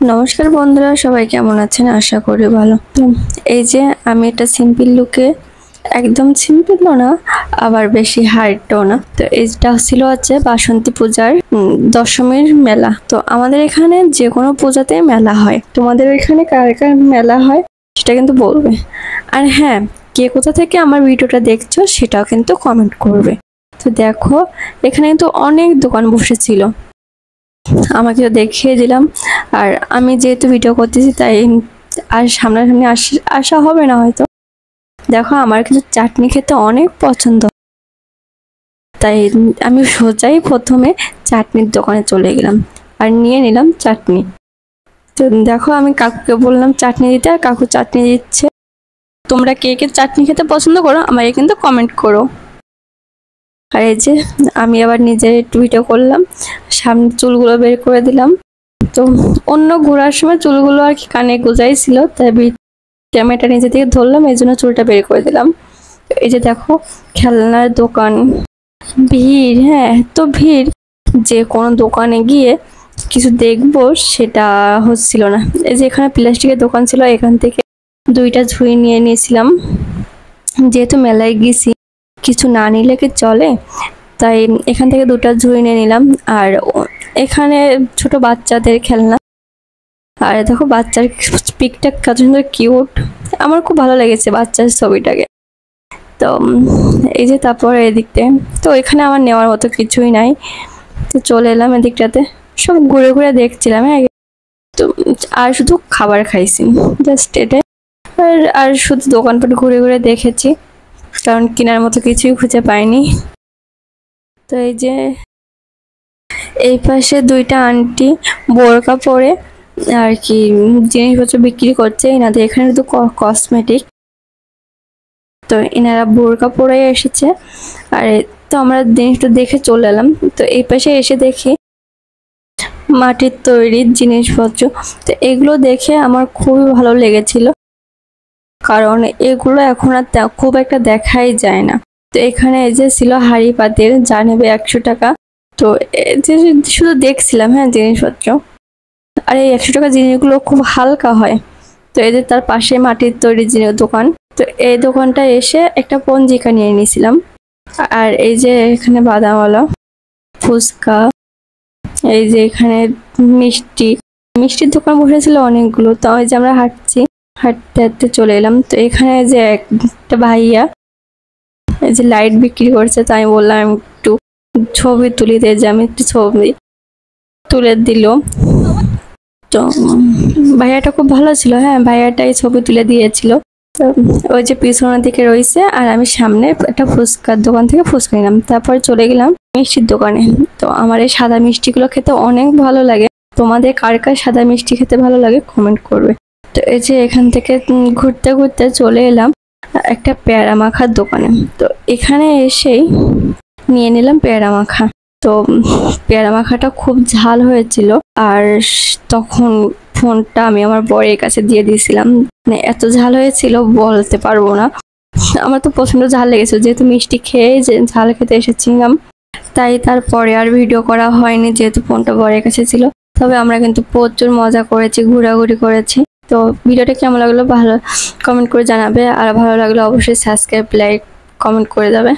নমস্কার বন্ধুরা, সবাই কেমন আছেন? আশা করি ভালো। তো এই যে আমি একটা সিম্পল লুকে, একদম সিম্পলও না আবার বেশি হাইটও না। তো এইটা ছিল হচ্ছে বাসন্তী পূজার দশমীর মেলা। তো আমাদের এখানে যে কোনো পূজাতে মেলা হয়। তোমাদের এখানে কার কার মেলা হয় সেটা কিন্তু বলবে। আর হ্যাঁ, কে কোথা থেকে আমার ভিডিওটা দেখছো সেটাও কিন্তু কমেন্ট করবে। তো দেখো, এখানে কিন্তু অনেক দোকান বসেছিল, আমাকে দেখিয়ে দিলাম। আর আমি যেহেতু ভিডিও করতেছি তাই আর সামনাসামনি আসা হবে না হয়তো। দেখো, আমার কিন্তু চাটনি খেতে অনেক পছন্দ, তাই আমি সোজাই প্রথমে চাটনির দোকানে চলে গেলাম আর নিয়ে নিলাম চাটনি। তো দেখো, আমি কাকুকে বললাম চাটনি দিতে, আর কাকু চাটনি দিচ্ছে। তোমরা কে কে চাটনি খেতে পছন্দ করো আমাকে কিন্তু কমেন্ট করো। আর এই যে আমি আবার নিজে একটু ভিডিও করলাম, সামনে চুলগুলো বের করে দিলাম। তো অন্য ঘোরার সময় চুলগুলো আর কি কানে গুজাইছিল, তাই ক্যামেরাটা নিজে থেকে ধরলাম, এই জন্য চুলটা বের করে দিলাম। এই যে দেখো, খেলনার দোকান, ভিড়, হ্যাঁ তো ভিড়, যে কোনো দোকানে গিয়ে কিছু দেখবো সেটা হচ্ছিল না। এই যে এখানে প্লাস্টিকের দোকান ছিল, এখান থেকে দুইটা ঝুড়ি নিয়ে নিয়েছিলাম। যেহেতু মেলায় গেছি, কিছু না নিলে কি চলে, তাই এখান থেকে দুটো ঝুড়ি নিয়ে নিলাম। আর এখানে ছোট বাচ্চাদের খেলনা, আর দেখো বাচ্চার পিকটা কত সুন্দর কিউট, আমার খুব ভালো লেগেছে বাচ্চার ছবিটাকে। তো এই যে তারপরে এদিকতে, তো এখানে আমার নেওয়ার মতো কিছুই নাই, তো চলে এলাম এদিকটাতে। সব ঘুরে ঘুরে দেখছিলাম, হ্যাঁ। তো আর শুধু খাবার খাইছি, জাস্ট এটাই। আর শুধু দোকানপাট ঘুরে ঘুরে দেখেছি, কারণ কেনার মতো কিছুই খুঁজে পাইনি। তো এই যে এই পাশে দুইটা আন্টি বোরকা পরে আর কি জিনিসপত্র বিক্রি করছে। এনাদের এখানে শুধু কসমেটিক, তো এনারা বোরকা পরে এসেছে। আর তো আমরা জিনিসটা দেখে চলে এলাম। তো এই পাশে এসে দেখি মাটির তৈরি জিনিসপত্র। তো এগুলো দেখে আমার খুবই ভালো লেগেছিল, কারণ এগুলো এখন আর খুব একটা দেখাই যায় না। তো এখানে এই যে ছিল হাঁড়ি পাতিল, যা নেবে 100 টাকা। তো শুধু দেখছিলাম, হ্যাঁ, জিনিসপত্র। আর এই 100 টাকা জিনিসগুলো খুব হালকা হয়। তো এদের তার পাশে মাটির তৈরি দোকান। তো এই দোকানটা এসে একটা পঞ্জিকা নিয়ে নিয়েছিলাম। আর এই যে এখানে বাদামওয়ালা, ফুচকা, এই যে এখানে মিষ্টির দোকান বসেছিল অনেকগুলো। তো এই যে আমরা হাঁটতে হাঁটতে চলে এলাম। তো এখানে যে একটা ভাইয়া এই যে লাইট বিক্রি করছে, তো আমি বললাম একটু ছবি তুলি দে, যে আমি একটু ছবি তুলে দিল। তো ভাইয়াটা খুব ভালো ছিল, হ্যাঁ, ভাইয়াটাই ছবি তুলে দিয়েছিল। তো ওই যে পিছনের দিকে রয়েছে, আর আমি সামনে একটা ফুচকার দোকান থেকে ফুচকা নিলাম। তারপর চলে গেলাম মিষ্টির দোকানে। তো আমার এই সাদা মিষ্টিগুলো খেতে অনেক ভালো লাগে। তোমাদের কার কার সাদা মিষ্টি খেতে ভালো লাগে কমেন্ট করবে। তো এই যে এখান থেকে ঘুরতে ঘুরতে চলে এলাম একটা পেয়ারা মাখার দোকানে। তো এখানে এসেই নিয়ে নিলাম পেয়ারা মাখা। তো পেয়ারা মাখাটা খুব ঝাল হয়েছিল, আর তখন ফোনটা আমি আমার বরের কাছে দিয়ে দিয়েছিলাম। মানে এত ঝাল হয়েছিল বলতে পারবো না। আমার তো প্রচন্ড ঝাল লেগেছিল, যেহেতু মিষ্টি খেয়ে যে ঝাল খেতে এসেছিলাম, তাই তারপরে আর ভিডিও করা হয়নি, যেহেতু ফোনটা বরের কাছে ছিল। তবে আমরা কিন্তু প্রচুর মজা করেছি, ঘোরাঘুরি করেছি। তো ভিডিওটা কেমন লাগলো ভালো কমেন্ট করে জানাবে, আর ভালো লাগলে অবশ্যই সাবস্ক্রাইব, লাইক, কমেন্ট করে যাবে।